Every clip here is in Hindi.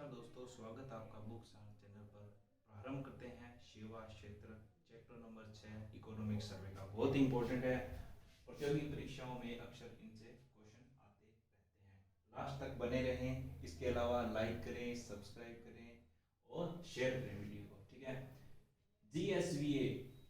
नमस्कार दोस्तों, स्वागत है आपका बुक साइंस चैनल पर। प्रारंभ करते हैं सेवा क्षेत्र चैप्टर नंबर 6 इकोनॉमिक सर्वे का। बहुत ही इंपॉर्टेंट है, प्रतियोगी परीक्षाओं में अक्सर इनसे क्वेश्चन आते रहते हैं। लास्ट तक बने रहें। इसके अलावा लाइक करें, सब्सक्राइब करें और शेयर करें वीडियो को, ठीक है। जीएसवीए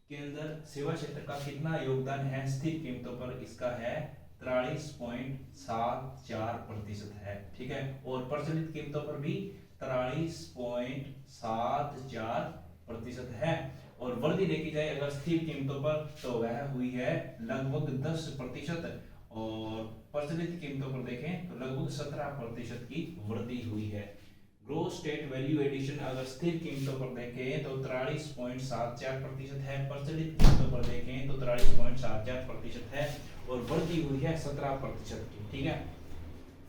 के अंदर सेवा क्षेत्र का कितना योगदान है स्थिर कीमतों पर? इसका है 43.74% है, ठीक है। और प्रचलित कीमतों पर भी 43.74% है। और वृद्धि देखी जाए अगर स्थिर कीमतों पर तो वह हुई है लगभग 10%। और प्रचलित कीमतों पर देखें तो लगभग 17% की वृद्धि हुई है। ग्रोस स्टेट वैल्यू एडिशन अगर स्थिर कीमतों पर देखें तो 43.74% है। प्रचलित कीमतों पर देखें तो 43.74% है। और वृद्धि हुई है 17% की, ठीक है।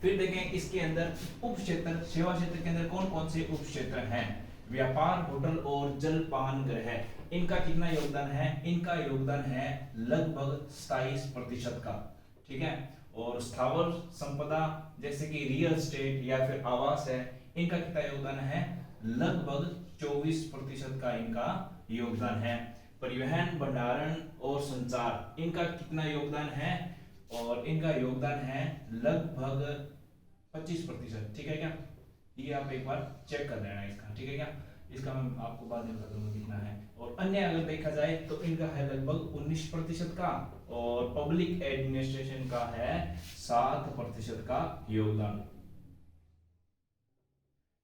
फिर देखें इसके अंदर उप क्षेत्र, सेवा क्षेत्र के अंदर कौन कौन से उप क्षेत्र हैं? व्यापार, होटल और जलपान गृह, इनका कितना योगदान है? इनका योगदान है लगभग 27% का, ठीक है। और स्थावर संपदा जैसे कि रियल एस्टेट या फिर आवास है, इनका कितना योगदान है? लगभग 24% का इनका योगदान है। परिवहन, भंडारण और संचार, इनका कितना योगदान है? और इनका योगदान है लगभग 25%, ठीक है क्या? ये आप एक बार चेक कर लेना इसका, ठीक है क्या? इसका मैं आपको बाद में बता दूंगा कितना है। और अन्य अगर देखा जाए तो इनका है लगभग 19% का। और पब्लिक एडमिनिस्ट्रेशन का है 7% का योगदान,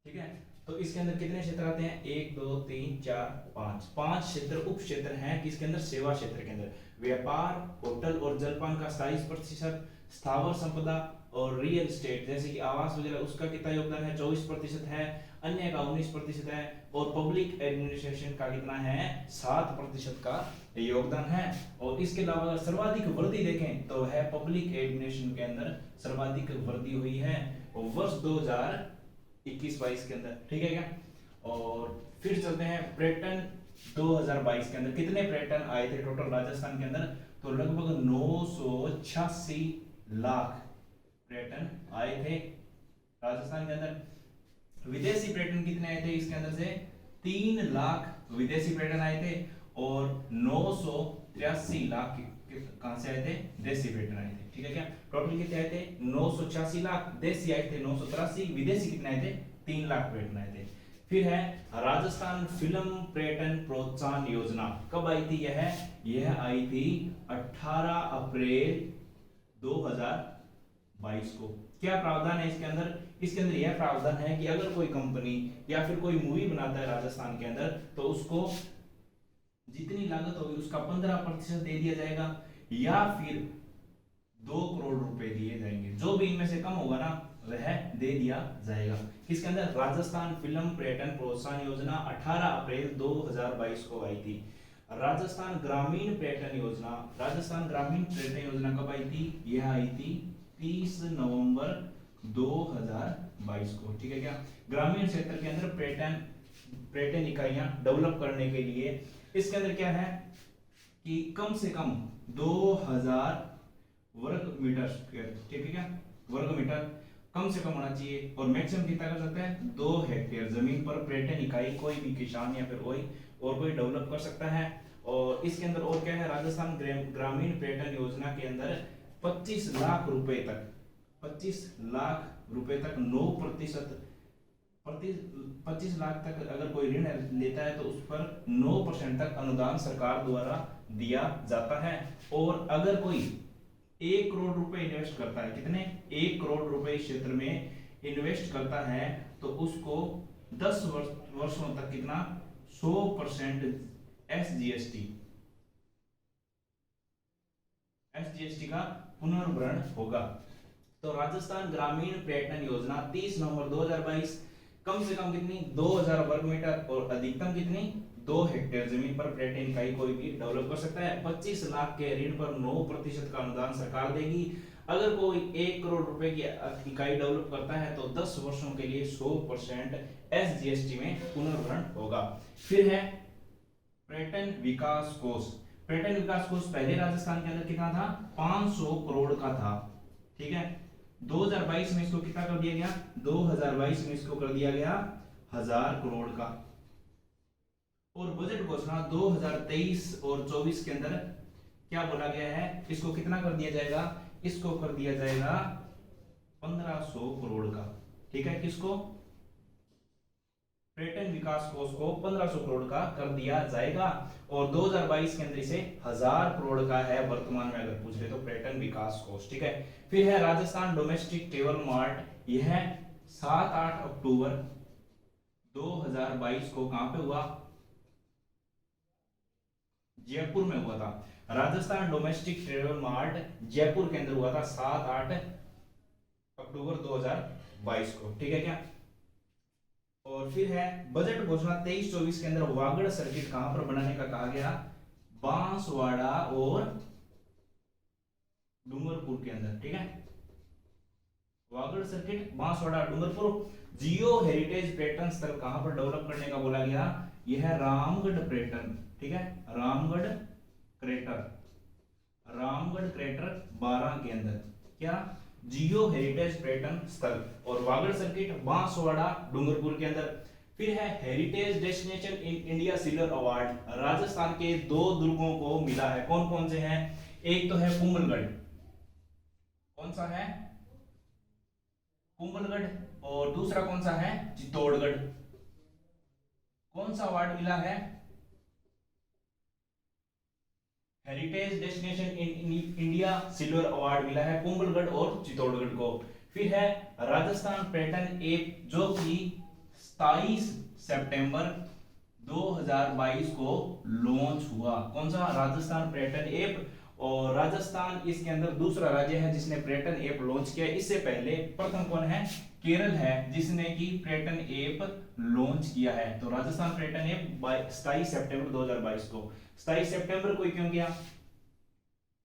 ठीक है। तो इसके अंदर कितने क्षेत्र आते हैं? 1 2 3 4 5 5 क्षेत्र उप क्षेत्र हैं किसके अंदर? सेवा क्षेत्र के अंदर। व्यापार, होटल और जलपान का 27%, स्थावर संपदा और रियल एस्टेट जैसे कि आवास वगैरह उसका कितना योगदान है? 24% है। अन्य का 19% है। और पब्लिक एडमिनिस्ट्रेशन का कितना है? 7% का योगदान है। और इसके अलावा अगर सर्वाधिक वृद्धि देखें तो है पब्लिक एडमिनिस्ट्रेशन के अंदर सर्वाधिक वृद्धि हुई है वर्ष 2021-22 के अंदर, ठीक है क्या? और फिर चलते हैं पर्यटन 2022 के अंदर कितने पर्यटन आए थे टोटल राजस्थान के अंदर? तो लगभग 986 लाख पर्यटन आए थे राजस्थान के अंदर। विदेशी पर्यटन कितने आए थे इसके अंदर से? 3 लाख विदेशी पर्यटन आए थे। और 983 लाख कहां से आए थे? देशी पर्यटन आए थे, ठीक है क्या? टोटल कितने आए थे? 986 लाख, देशी आए थे 983, विदेशी कितने आए थे? 3 लाख पर्यटन आए थे। फिर है राजस्थान फिल्म पर्यटन प्रोत्साहन योजना, कब आई थी यह आई थी 18 अप्रैल 2022 को। क्या प्रावधान है इसके अंदर? इसके अंदर यह प्रावधान है कि अगर कोई कंपनी या फिर कोई मूवी बनाता है राजस्थान के अंदर तो उसको जितनी लागत होगी उसका 15% दे दिया जाएगा या फिर 2 करोड़ रुपए दिए जाएंगे। जो भी इनमें से कम होगा ना वह दे दिया जाएगा। किसके अंदर? राजस्थान फिल्म पर्यटन प्रोत्साहन योजना 18 अप्रैल 2022 को आई थी। राजस्थान ग्रामीण पर्यटन योजना, राजस्थान ग्रामीण पर्यटन योजना कब आई थी? यह आई थी 30 नवंबर 2022 को, ठीक है क्या? ग्रामीण क्षेत्र के अंदर पर्यटन इकाइयां डेवलप करने के लिए इसके अंदर क्या है कि कम से कम 2000 वर्ग मीटर स्क्वायर, ठीक है क्या? वर्ग मीटर कम से कम होना चाहिए। और मैक्सिमम कितना कर सकते हैं? 2 हेक्टेयर जमीन पर पर्यटन इकाई कोई भी किसान या फिर कोई डेवलप कर सकता है। और इसके अंदर और क्या है? राजस्थान ग्रामीण पर्यटन योजना के अंदर 25 लाख रुपए तक 25 लाख रुपए तक 9% 25 लाख तक अगर कोई ऋण लेता है तो उस पर 9% तक अनुदान सरकार द्वारा दिया जाता है। और अगर कोई 1 करोड़ रुपए इन्वेस्ट करता है, कितने? 1 करोड़ रुपए क्षेत्र में इन्वेस्ट करता है तो उसको 10 वर्षों तक कितना? 100% एसजीएसटी का पुनर्भरण होगा। तो राजस्थान ग्रामीण पर्यटन योजना 30 नवंबर 2022 कम से कम कितनी? 2000 वर्ग मीटर और अधिकतम कितनी? 2 हेक्टेयर जमीन पर पर्यटन इकाई कोई भी डेवलप कर सकता है। 25 लाख के ऋण पर 9% का अनुदान सरकार देगी। अगर कोई 1 करोड़ रुपए की इकाई डेवलप करता है तो 10 वर्षों के लिए 100% एसजीएसटी में पुनर्भरण होगा। फिर है पर्यटन विकास कोष। पर्यटन विकास कोष पहले राजस्थान के अंदर कितना था? 500 करोड़ का था, ठीक है। 2022 में इसको कितना कर दिया गया, 2022 में इसको कर दिया गया 1000 करोड़ का। और बजट घोषणा 2023 और 24 के अंदर क्या बोला गया है, इसको कितना कर दिया जाएगा, इसको कर दिया जाएगा 1500 करोड़ का। ठीक है, किसको, पर्यटन विकास कोष को 1500 करोड़ का कर दिया जाएगा। और 2022 के अंदर इसे 1000 करोड़ का है वर्तमान में अगर पूछ रहे तो पर्यटन विकास कोष। ठीक है, फिर है राजस्थान डोमेस्टिक ट्रेवल मार्ट, यह 7-8 अक्टूबर 2022 को कहां पे हुआ, जयपुर में हुआ था। Rajasthan domestic travel mart Jaipur के अंदर हुआ था 7-8 अक्टूबर 2022 को। ठीक है क्या, और फिर है बजट घोषणा 23-24 के अंदर वागड़ सर्किट कहां पर बनाने का कहा गया, बांसवाड़ा और डूंगरपुर के अंदर। ठीक है, वागड़ सर्किट, बांसवाड़ा, डूंगरपुर। जियो हेरिटेज पर्यटन स्थल कहां पर डेवलप करने का बोला गया, यह है रामगढ़ पर्यटन। ठीक है, रामगढ़ क्रेटर, रामगढ़ क्रेटर 12 के अंदर क्या, जियो हेरिटेज पर्यटन स्थल। और वागड़ सर्किट बांसवाड़ा डूंगरपुर के अंदर। फिर है heritage destination in India silver award, Rajasthan के 2 दुर्गों को मिला है। कौन कौन से हैं, एक तो है कुंभलगढ़, कौन सा है, कुंभलगढ़, और दूसरा कौन सा है, चित्तौड़गढ़। कौन सा अवार्ड मिला है, heritage destination in India silver award मिला है कुंभलगढ़ और चित्तौड़गढ़ को। फिर है राजस्थान पर्यटन ऐप जो कि 27 सितंबर 2022 को लॉन्च हुआ। कौन सा, राजस्थान पर्यटन ऐप। और राजस्थान इसके अंदर दूसरा राज्य है जिसने पर्यटन ऐप लॉन्च किया। इससे पहले प्रथम कौन है, केरल है जिसने की पर्यटन ऐप लॉन्च किया है। तो राजस्थान पर्यटन ऐप 27 सितंबर 2022 को। 27 सितंबर को क्यों किया,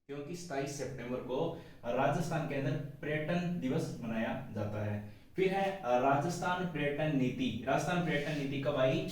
क्योंकि 27 सितंबर को राजस्थान के अंदर पर्यटन दिवस मनाया जाता है। फिर है राजस्थान पर्यटन नीति, राजस्थान पर्यटन नीति कब आई,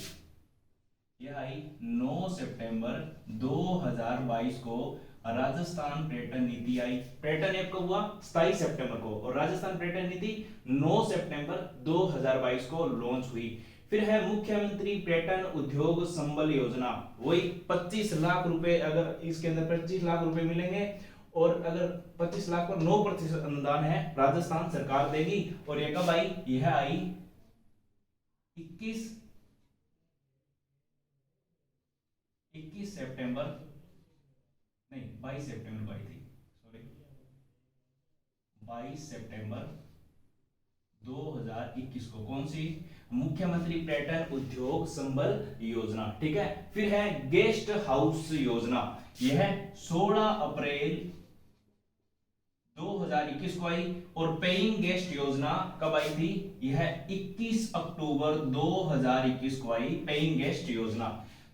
यह आई 9 सितंबर 2022 को राजस्थान पर्यटन नीति आई। पर्यटन ऐप कब हुआ, 27 सितंबर को, और राजस्थान पर्यटन नीति 9 सितंबर 2022 को लॉन्च हुई। फिर है मुख्यमंत्री पर्यटन उद्योग संबल योजना, वही 25 लाख रुपए, अगर इसके अंदर 25 लाख रुपए मिलेंगे और अगर 25 लाख पर 9% अनुदान है राजस्थान सरकार देगी। और यह कब आई, यह आई 21 सितंबर, नहीं 22 सितंबर को आई थी, सॉरी 22 सितंबर 2021 को। कौन सी, मुख्यमंत्री पर्यटन उद्योग संबल योजना। ठीक है, फिर है गेस्ट हाउस योजना, यह 16 अप्रैल 2021 को आई। और पेइंग गेस्ट योजना कब आई थी, यह 21 अक्टूबर 2021 को आई पेइंग गेस्ट योजना।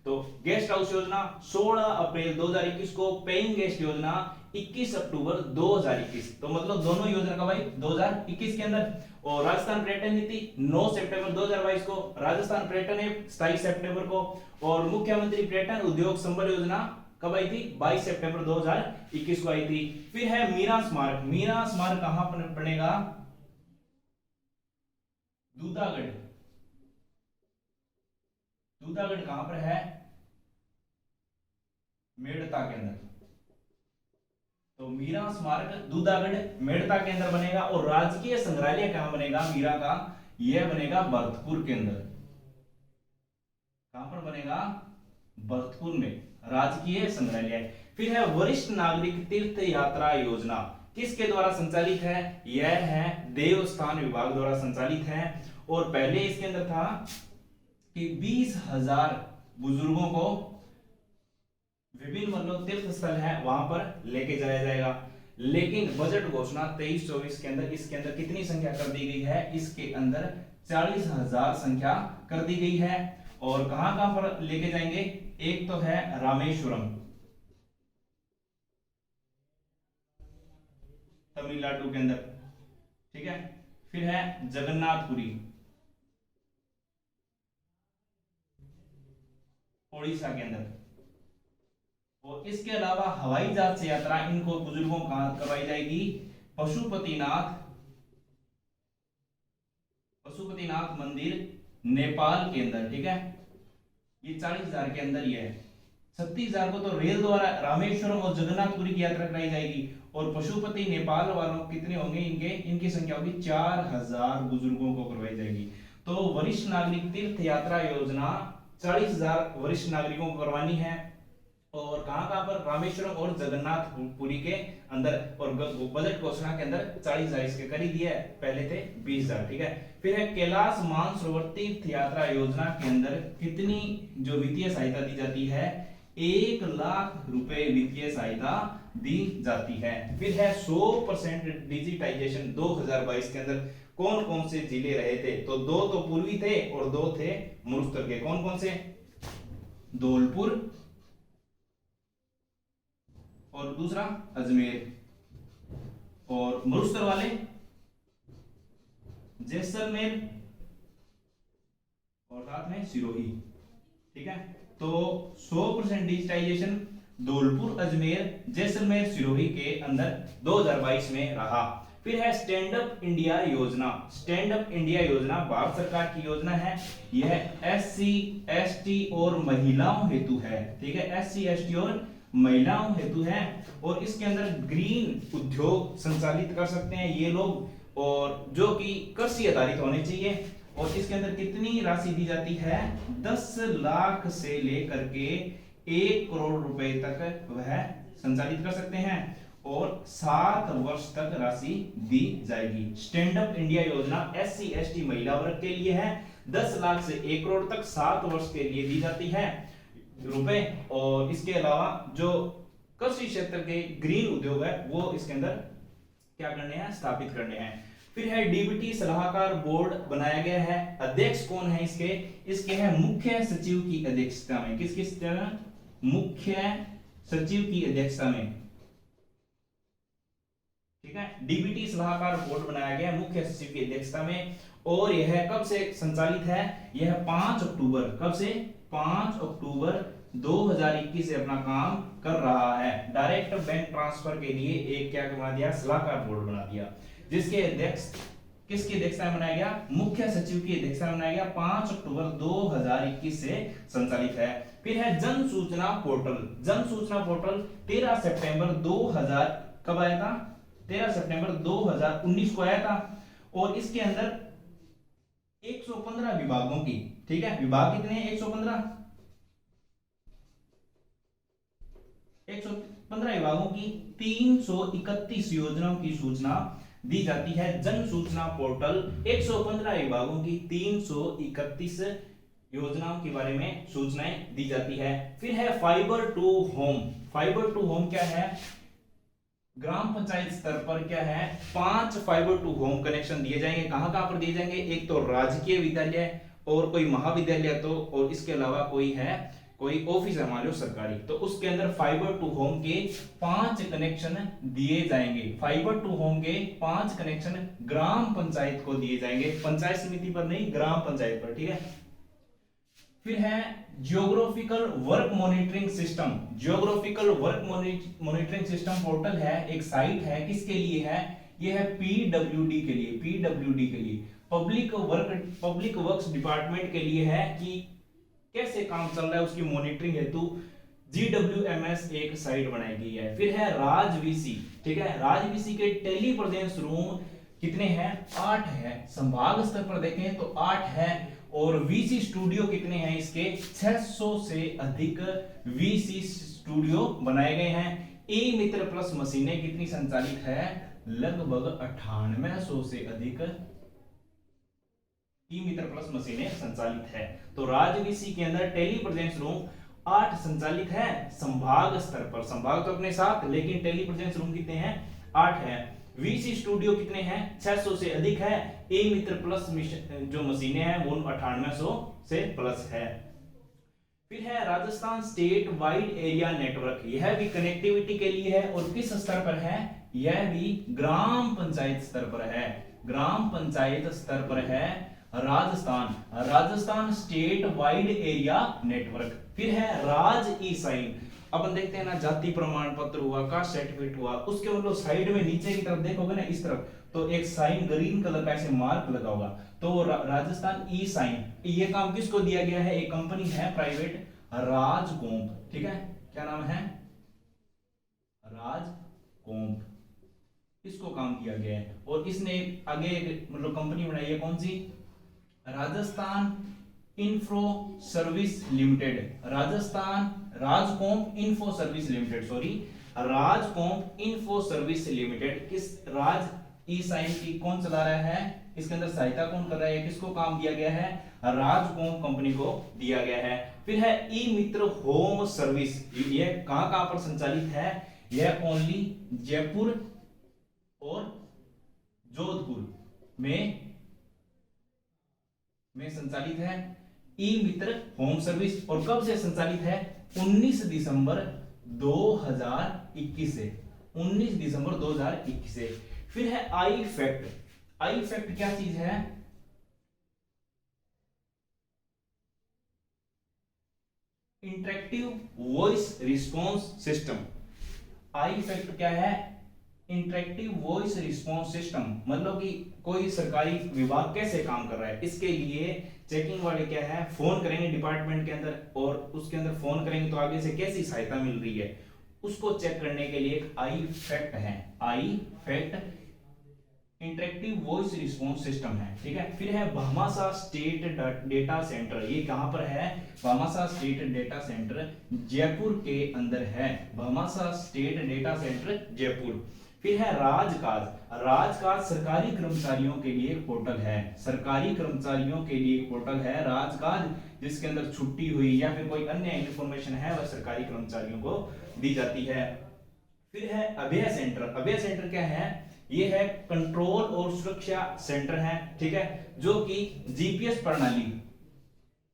तो गेस्ट हाउस योजना 16 अप्रैल 2021 को, पेइंग गेस्ट योजना 21 अक्टूबर 2021। तो मतलब दोनों योजना कब आई, 2021 के अंदर। और राजस्थान पर्यटन नीति 9 सितंबर 2022 को, राजस्थान पर्यटन ऐप 27 सितंबर को, और मुख्यमंत्री पर्यटन उद्योग संबल योजना कब आई थी, 22 सितंबर 2021 को आई थी। फिर है मीरा स्मारक, मीरा स्मारक कहां पर बनेगा, दूधागढ़, दूधागढ़ कहां पर है, मेड़ता के अंदर। तो मीरा स्मारक दूधागढ़ मेड़ता के अंदर बनेगा। और राजकीय संग्रहालय कहां बनेगा मीरा का, यह बनेगा भरतपुर के अंदर। कहां पर बनेगा, भरतपुर में राजकीय संग्रहालय। फिर है वरिष्ठ नागरिक तीर्थ यात्रा योजना, किसके द्वारा संचालित है, यह है देवस्थान विभाग द्वारा संचालित है। और पहले इसके अंदर था कि 20,000 बुजुर्गों को विभिन्न मतलब तीर्थ स्थल है वहां पर लेके जाया जाएगा। लेकिन बजट घोषणा 23-24 के अंदर इसके अंदर कितनी संख्या कर दी गई है, इसके अंदर 40,000 संख्या कर दी गई है। और कहां कहां पर लेके जाएंगे, एक तो है रामेश्वरम तमिलनाडु के अंदर, ठीक है। फिर है जगन्नाथपुरी ओडिशा के अंदर। और इसके अलावा हवाई जहाज से यात्रा इनको बुजुर्गों कहां करवाई जाएगी, पशुपतिनाथ पशुपतिनाथ मंदिर नेपाल के अंदर, ठीक है, ये 40,000 के अंदर ही है। 36,000 को तो रेल द्वारा रामेश्वरम और जगन्नाथपुरी की यात्रा कराई जाएगी। और पशुपति नेपाल वालों कितने होंगे, इनकी संख्या होगी 4,000 बुजुर्गों को करवाई जाएगी। तो वरिष्ठ नागरिक तीर्थ यात्रा योजना 40,000 वरिष्ठ नागरिकों को करवानी है। और कहां पर, रामेश्वरम और जगन्नाथपुरी के अंदर। और बजट घोषणा के अंदर 40,000 इसके कर ही दिया है, पहले थे 20,000, ठीक है। फिर है कैलाश मानसरोवर तीर्थ यात्रा योजना के अंदर कितनी जो वित्तीय सहायता दी जाती है, 1 लाख रुपए वित्तीय सहायता दी जाती है। फिर है 100% डिजिटाइजेशन 2022 के अंदर कौन कौन से जिले रहे थे, तो 2 तो पूर्वी थे और 2 थे मुरुस्तर के। कौन कौन से, धौलपुर और दूसरा अजमेर, और मुरुस्तर वाले जैसलमेर और साथ में सिरोही, ठीक है। तो 100% डिजिटाइजेशन धौलपुर, अजमेर, जैसलमेर, सिरोही के अंदर 2022 में रहा। फिर है स्टैंड अप इंडिया योजना। स्टैंड अप इंडिया योजना भारत सरकार की योजना है। यह SC ST और महिलाओं हेतु है, ठीक है, SC ST और महिलाओं हेतु है। और इसके अंदर ग्रीन उद्योग संचालित कर सकते हैं ये लोग, और जो कि कृषि आधारित होने चाहिए। और इसके अंदर कितनी राशि दी जाती है, 10 लाख से लेकर के 1 करोड़ रुपए तक वह संचालित कर सकते हैं, और 7 वर्ष तक राशि दी जाएगी। स्टैंड अप इंडिया योजना SC ST महिला वर्ग के लिए है, 10 लाख से 1 करोड़ तक 7 वर्ष के लिए दी जाती है रुपए। और इसके अलावा जो कृषि क्षेत्र के ग्रीन उद्योग है वो इसके अंदर क्या करने हैं, स्थापित करने हैं। फिर है DBT सलाहकार बोर्ड बनाया गया है। अध्यक्ष कौन है इसके है मुख्य सचिव की अध्यक्षता में। किसकी, मुख्य सचिव की अध्यक्षता में, ठीक है। DBT सलाहकार बोर्ड बनाया गया मुख्य सचिव की अध्यक्षता में। और यह कब से संचालित है, यह 5 अक्टूबर, कब से, 5 अक्टूबर 2021 से अपना काम कर रहा है। डायरेक्ट बैंक ट्रांसफर के लिए एक क्या बना दिया, सलाहकार बोर्ड बना दिया, जिसके अध्यक्ष किसकी अध्यक्षता में बनाया गया, मुख्य सचिव की अध्यक्षता में बनाया गया। 5 अक्टूबर 2021 से संचालित है। फिर है जन सूचना पोर्टल। जन सूचना पोर्टल 13 सितंबर 2000 कब आया था, 13 सितंबर 2019 को आया था। और इसके अंदर 115 विभागों की, ठीक है, विभाग कितने हैं, 115 विभागों की 331 योजनाओं की सूचना दी जाती है। जन सूचना पोर्टल 115 विभागों की 331 योजनाओं के बारे में सूचनाएं दी जाती है। फिर है fibre to home. Fibre to home क्या है, ग्राम पंचायत स्तर पर क्या है, 5 फाइबर टू होम कनेक्शन दिए जाएंगे। कहां कहां पर दिए जाएंगे, एक तो राजकीय विद्यालय और कोई महाविद्यालय, तो और इसके अलावा कोई है, कोई ऑफिस है मान लो सरकारी, तो उसके अंदर फाइबर टू होम के 5 कनेक्शन दिए जाएंगे। फाइबर टू होम के 5 कनेक्शन ग्राम पंचायत को दिए जाएंगे, पंचायत समिति पर नहीं, ग्राम पंचायत पर, ठीक है। फिर है geographical work monitoring system. Geographical work monitoring system portal है, एक साइट है, किसके लिए है, यह है PWD के लिए, PWD के लिए, पब्लिक वर्क्स डिपार्टमेंट के लिए है कि कैसे काम चल रहा है उसकी मॉनिटरिंग हेतु GWMS एक साइट बनाई गई है। फिर है राजवीसी, ठीक है, राजवीसी के टेली प्रेजेंस रूम कितने हैं, 8 है। संभाग स्तर पर देखें तो 8 है। और VC स्टूडियो कितने हैं इसके, 600 से अधिक VC स्टूडियो बनाए गए हैं। ई मित्र प्लस मशीनें कितनी संचालित है, लगभग 9800 से अधिक ई मित्र प्लस मशीनें संचालित है। तो राजवीसी के अंदर टेली प्रेजेंस रूम 8 संचालित है संभाग स्तर पर। संभाग तो अपने साथ, लेकिन टेली प्रेजेंस रूम कितने हैं, 8 है। VC स्टूडियो कितने हैं, 600 से अधिक है। ए मित्र प्लस जो मशीनें हैं वो 9800 से प्लस है। फिर है Rajasthan state wide area network. यह भी कनेक्टिविटी के लिए है और किस स्तर पर है, यह भी ग्राम पंचायत स्तर पर है। ग्राम पंचायत स्तर पर है Rajasthan state wide area network. फिर है राज ई साइन। अपन देखते हैं ना, जाति प्रमाण पत्र हुआ, कास्ट सर्टिफिकेट हुआ, उसके मतलब साइड में नीचे की तरफ देखोगे ना इस तरफ, तो एक साइन ग्रीन कलर का ऐसे मार्क लगा होगा, तो राजस्थान ई साइन, ये काम किसको दिया गया है? एक कंपनी है प्राइवेट, राजकोंप, ठीक है, क्या नाम है? राजकोंप, इसको काम किया गया है। और इसने आगे एक मतलब कंपनी बनाई है, कौन सी? Rajasthan info service limited, Rajasthan RajComp info service limited, sorry, RajComp info service limited. किस राज ई साइन की कौन चला रहा है? इसके अंदर सहायता कौन कर रहा है? किसको काम दिया गया है? राजकोंप कंपनी को दिया गया है। फिर है ई मित्र होम सर्विस, ये कहां कहां पर संचालित है? यह ओनली जयपुर और जोधपुर में संचालित है ई मित्र होम सर्विस। और कब से संचालित है? 19 दिसंबर 2021 से, 19 दिसंबर 2021 से। फिर है आई फैक्ट, आई फैक्ट क्या चीज है? Interactive voice response system. I fact क्या है? इंटरेक्टिव वॉइस रिस्पॉन्स सिस्टम, मतलब कि कोई सरकारी विभाग कैसे काम कर रहा है, इसके लिए चेकिंग वाले क्या है, फोन करेंगे डिपार्टमेंट के अंदर, और उसके अंदर फोन करेंगे तो आगे से कैसी सहायता मिल रही है, उसको चेक करने के लिए एक आई फैक्ट है। I fact interactive voice response system है, ठीक है। फिर है भामाशाह स्टेट डेटा सेंटर, ये कहां पर है? Bhamashah state data centre Jaipur के अंदर है, Bhamashah state data centre Jaipur. फिर है राजकाज, राजकाज सरकारी कर्मचारियों के लिए एक पोर्टल है, सरकारी कर्मचारियों के लिए एक पोर्टल है राजकाज, जिसके अंदर छुट्टी हुई या फिर कोई अन्य इंफॉर्मेशन है वह सरकारी कर्मचारियों को दी जाती है। फिर है अभय सेंटर, अभय सेंटर क्या है? ये है कंट्रोल और सुरक्षा सेंटर है, ठीक है, जो कि जीपीएस प्रणाली,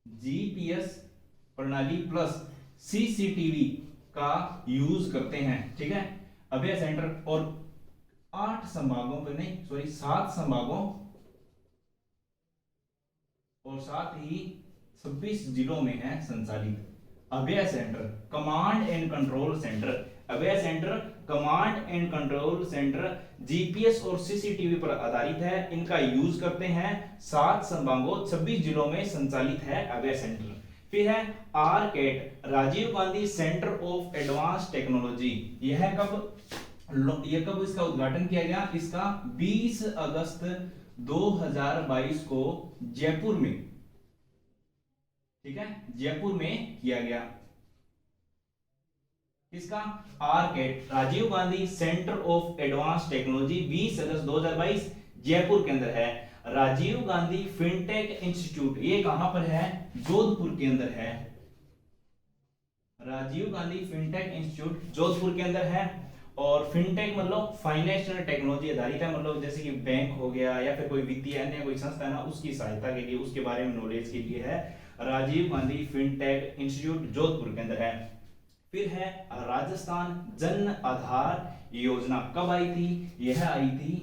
जीपीएस प्रणाली प्लस सीसीटीवी का यूज करते हैं, ठीक है, अभय सेंटर। और 8 संभागों पे नहीं, सॉरी 7 संभागों और साथ ही 26 जिलों में है संचालित Abhay centre, command and control centre. Abhay centre command and control centre GPS और सीसीटीवी पर आधारित है, इनका यूज करते हैं 7 संभागों 26 जिलों में संचालित है अभय सेंटर। फिर है RCAT, Rajiv Gandhi centre of advance technology, यह कब इसका उद्घाटन किया गया? इसका 20 अगस्त 2022 को जयपुर में, ठीक है, जयपुर में किया गया। इसका RCAT Rajiv Gandhi centre of advance technology 20 अगस्त 2022 जयपुर के अंदर है। राजीव गांधी फिनटेक इंस्टीट्यूट, ये कहां पर है? जोधपुर के अंदर है, राजीव गांधी फिनटेक इंस्टीट्यूट जोधपुर के अंदर है। और फिनटेक मतलब फाइनेंशियल टेक्नोलॉजी आधारित है, मतलब जैसे कि बैंक हो गया या फिर कोई वित्तीय अन्य कोई संस्था है ना, उसकी सहायता के लिए, उसके बारे में नॉलेज के लिए है राजीव गांधी फिनटेक इंस्टीट्यूट जोधपुर के अंदर है। फिर है राजस्थान जन आधार योजना, कब आई थी? यह आई थी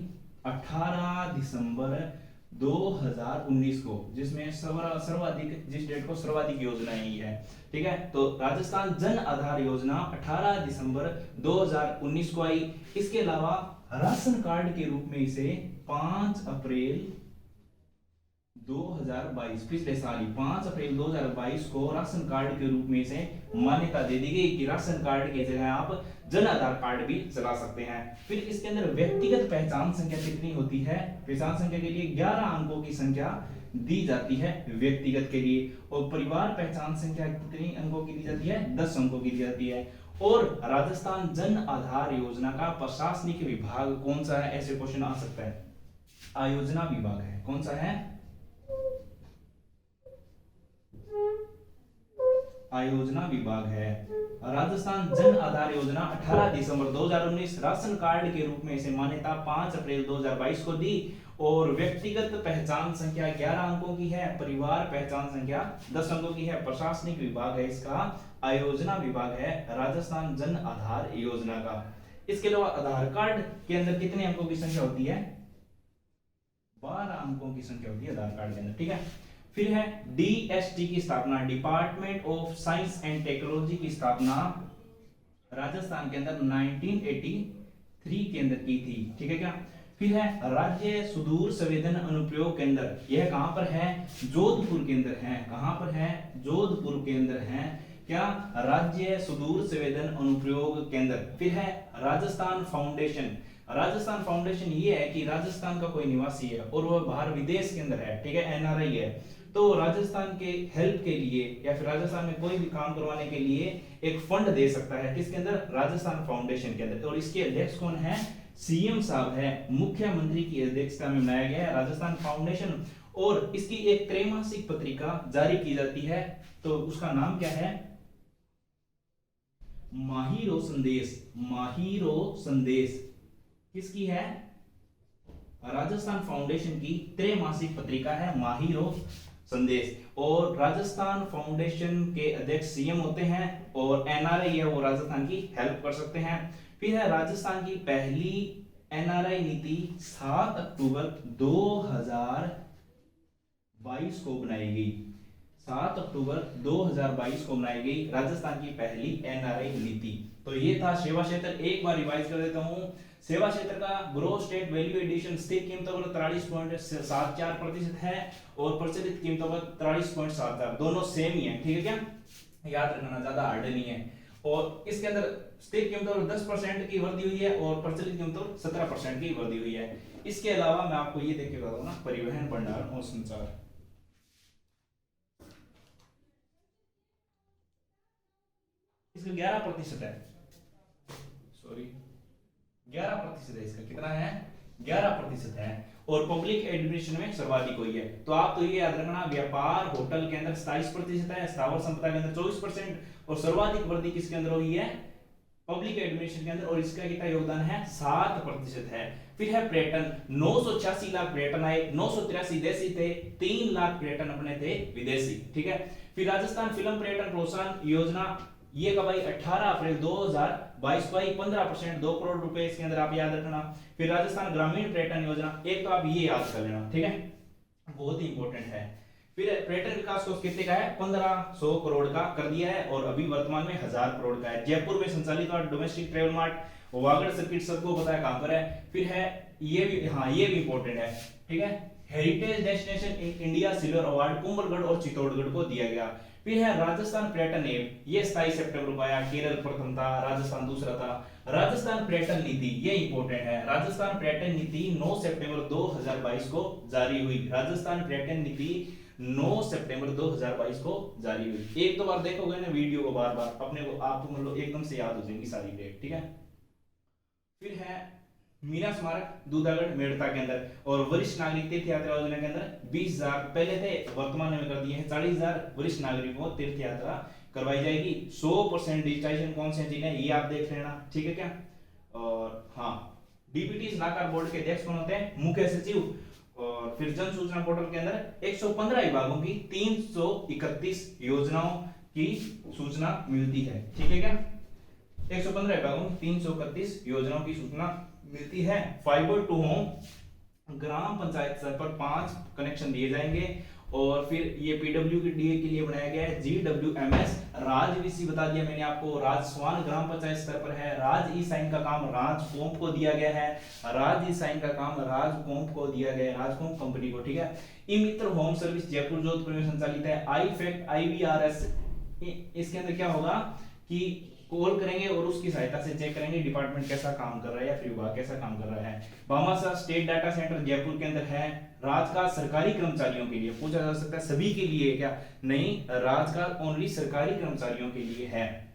18 दिसंबर 2019 को, जिसमें सर्वाधिक, जिस डेट को सर्वाधिक योजना यही है, ठीक है। तो राजस्थान जन आधार योजना 18 दिसंबर 2019 को आई। इसके अलावा राशन कार्ड के रूप में इसे 5 अप्रैल 2022, पिछले साल ही 5 अप्रैल 2022 को राशन कार्ड के रूप में इसे मान्यता दे दी गई कि राशन कार्ड की जगह आप जन आधार कार्ड भी चला सकते हैं। फिर इसके अंदर व्यक्तिगत पहचान संख्या कितनी होती है? पहचान संख्या के लिए 11 अंकों की संख्या दी जाती है व्यक्तिगत के लिए। और परिवार पहचान संख्या कितनी अंकों की दी जाती है? 10 अंकों की दी जाती है। और राजस्थान जन आधार योजना का प्रशासनिक विभाग कौन सा है? ऐसे क्वेश्चन आ सकता है। आयोजना विभाग है, कौन सा है? आयोजना विभाग है। राजस्थान जन आधार योजना 18 दिसंबर 2019 राशन कार्ड के रूप में इसे मान्यता 5 अप्रैल 2022 को दी। और व्यक्तिगत पहचान संख्या 11 अंकों की है, परिवार पहचान संख्या 10 अंकों की है। प्रशासनिक विभाग है इसका आयोजना विभाग है राजस्थान जन आधार योजना का। इसके अलावा आधार कार्ड के अंदर कितने अंकों की संख्या होती है? 12 अंकों की संख्या होती है आधार कार्ड के अंदर, ठीक है। फिर है डीएसटी की स्थापना, department of science and technology की स्थापना राजस्थान के अंदर 1983 के अंदर की थी, ठीक है क्या। फिर है राज्य सुदूर संवेदन अनुप्रयोग केंद्र, यह कहां पर है, जोधपुर के अंदर है। कहां पर है, जोधपुर के अंदर है क्या, राज्य सुदूर संवेदन अनुप्रयोग केंद्र। फिर है राजस्थान फाउंडेशन। राजस्थान फाउंडेशन ये है कि राजस्थान का कोई निवासी है और वह बाहर विदेश के अंदर है, ठीक है, एनआरआई है, तो राजस्थान के हेल्प के लिए या फिर राजस्थान में कोई भी काम करवाने के लिए एक फंड दे सकता है, किसके अंदर, राजस्थान फाउंडेशन के अंदर। और इसके अध्यक्ष कौन है, सीएम साहब है, मुख्यमंत्री की अध्यक्षता में बनाया गया है राजस्थान फाउंडेशन। और इसकी एक त्रैमासिक पत्रिका जारी की जाती है, तो उसका नाम क्या है, माहीरो संदेश। माहीरो संदेश किसकी है, राजस्थान फाउंडेशन की त्रैमासिक पत्रिका है माहीरो संदेश। और राजस्थान फाउंडेशन के अध्यक्ष सीएम होते हैं और एनआरआई है वो राजस्थान की हेल्प कर सकते हैं। फिर है राजस्थान की पहली एनआरआई नीति 7 अक्टूबर 2022 को बनाई गई। 7 अक्टूबर 2022 को बनाई गई राजस्थान की पहली एनआरआई नीति। तो ये था सेवा क्षेत्र। एक बार रिवाइज कर देता हूं। सेवा क्षेत्र का ग्रोस स्टेट वैल्यू एडिशन स्थिर कीमतों पर 43.74% है और प्रचलित कीमतों पर 43.74, दोनों सेम ही है, ठीक है क्या, याद रखना, ज्यादा हार्ड नहीं है। और इसके अंदर स्थिर कीमतों पर 10% की वृद्धि हुई है और प्रचलित कीमतों पर 17% की वृद्धि हुई है। इसके अलावा मैं आपको ये देख के बताऊं ना, परिवहन भंडारण और संचार, इसका 11% है, सॉरी 11% है, इसका कितना है, 11% है। और पब्लिक एडमिनिस्ट्रेशन में सर्वाधिक हुई है। तो आप तो ये याद रखना, व्यापार होटल के अंदर 27% है, स्थावर संपदा के अंदर 24% और सर्वाधिक वृद्धि किसके अंदर हुई है, पब्लिक एडमिनिस्ट्रेशन के अंदर, और इसका कितना योगदान है, 7% है। फिर है पर्यटन, 986 लाख पर्यटन आए, 983 देशी थे, 3 लाख पर्यटन अपने थे विदेशी, ठीक है। फिर राजस्थान फिल्म पर्यटन प्रोत्साहन योजना, ये कब आई, 18 अप्रैल 2022 को आई, 15%, 2 करोड़ रुपए इसके अंदर, आप याद रखना। फिर राजस्थान ग्रामीण पर्यटन योजना, एक तो आप ये याद कर लेना, ठीक है, बहुत ही इंपॉर्टेंट है। फिर पर्यटन विकास कोष कितने का है, 1500 करोड़ का कर दिया है और अभी वर्तमान में 1000 करोड़ का है। जयपुर में संचालित हुआ domestic travel mart, Vagad circuit सबको पता है कहां पर है। फिर है ये भी, हाँ ये भी इंपॉर्टेंट है, ठीक है, heritage destination India silver award Kumbhalgarh और चित्तौड़गढ़ को दिया गया। फिर है राजस्थान पर्यटन एवं, ये 27 सितंबर को आया, केरल प्रथम था, राजस्थान दूसरा था। राजस्थान पर्यटन नीति, ये इंपॉर्टेंट है, राजस्थान पर्यटन नीति 9 सितंबर 2022 को जारी हुई। राजस्थान पर्यटन नीति 9 सितंबर 2022 को जारी हुई। एक दो बार देखोगे ना वीडियो को बार बार, अपने को आपको मतलब एकदम से याद हो जाएंगी सारी डेट, ठीक है। फिर है मीना स्मारक दूधागढ़ मेड़ता के अंदर, और वरिष्ठ नागरिक तीर्थ यात्रा योजना के अंदर 20,000 पहले थे, वर्तमान में कर दिए हैं 40,000 वरिष्ठ नागरिकों को तीर्थ यात्रा करवाई जाएगी। 100% डिजिटाइजेशन कौन से जिले हैं ये आप देख लेना, ठीक है क्या। और हाँ, डीबीटी नाकार बोर्ड के अध्यक्ष कौन होते हैं, मुख्य सचिव। और फिर जन सूचना पोर्टल के अंदर 115 विभागों की 331 योजनाओं की सूचना मिलती है, ठीक है क्या। 115 विभागों की 331 योजनाओं की सूचना मिलती है। फाइबर टू होम ग्राम पंचायत स्तर पर 5 कनेक्शन दिए जाएंगे। और फिर ये पीडब्ल्यूडीए के लिए बनाया गया है जीडब्ल्यूएमएस। राजवीसी बता दिया मैंने आपको, राजस्वान ग्राम पंचायत स्तर पर है। राज ई साइन का काम राजकोंप को दिया गया है, राज ई साइन का काम राजकोंप को दिया गया है, राजकोंप कंपनी को, ठीक है। ई मित्र होम सर्विस जयपुर जोधपुर में संचालित है। आई फैक्ट आईवीआरएस, इसके अंदर क्या होगा कि कॉल करेंगे और उसकी सहायता से चेक करेंगे डिपार्टमेंट कैसा काम कर रहा है या फिर विभाग कैसा काम कर रहा है। Bhamashah state data centre Jaipur के अंदर है। राजकाज सरकारी कर्मचारियों के लिए, पूछा जा सकता है सभी के लिए क्या, नहीं, राजकाज ओनली सरकारी कर्मचारियों के लिए है।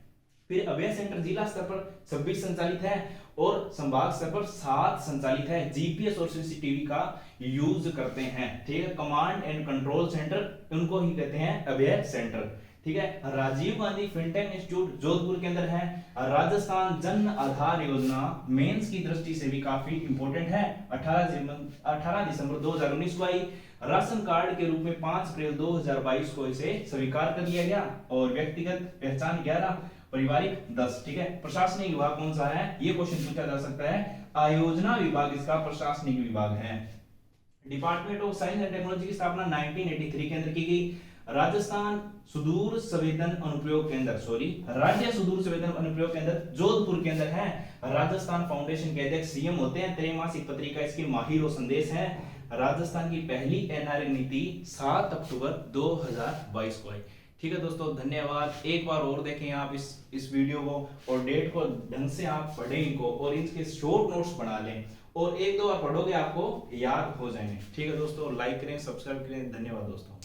फिर अभय सेंटर जिला स्तर पर 26 संचालित है और संभाग स्तर पर 7 संचालित है। जीपीएस और सीसीटीवी का यूज करते हैं, ठीक है। कमांड एंड कंट्रोल सेंटर उनको ही कहते हैं अभय सेंटर, ठीक है। राजीव गांधी फिनटेक इंस्टीट्यूट जोधपुर के अंदर है। राजस्थान जन आधार योजना मेंस की दृष्टि से भी काफी इंपॉर्टेंट है। 18 दिसंबर 2019 को आई। राशन कार्ड के रूप में 5 अप्रैल 2022 को इसे स्वीकार कर लिया गया। और व्यक्तिगत पहचान 11, पारिवारिक 10, ठीक है। प्रशासनिक विभाग कौन सा है, ये क्वेश्चन पूछा जा सकता है। आयोजना विभाग इसका प्रशासनिक विभाग है। Department of science and technology की स्थापना 1983 के अंदर की गई। राजस्थान सुदूर संवेदन अनुप्रयोग केंद्र, सॉरी राज्य सुदूर संवेदन अनुप्रयोग केंद्र जोधपुर के अंदर है। राजस्थान फाउंडेशन के अध्यक्ष सीएम होते हैं। त्रैमासिक पत्रिका इसकी माहिर संदेश है। राजस्थान की पहली एनआरए नीति 7 अक्टूबर 2022 को आई। ठीक है दोस्तों, धन्यवाद। एक बार और देखें आप इस वीडियो को और डेट को ढंग से आप पढ़ें इनको और इसके शॉर्ट नोट्स बना लें और एक दो बार पढ़ोगे आपको याद हो जाएंगे। ठीक है दोस्तों, लाइक करें, सब्सक्राइब करें। धन्यवाद दोस्तों।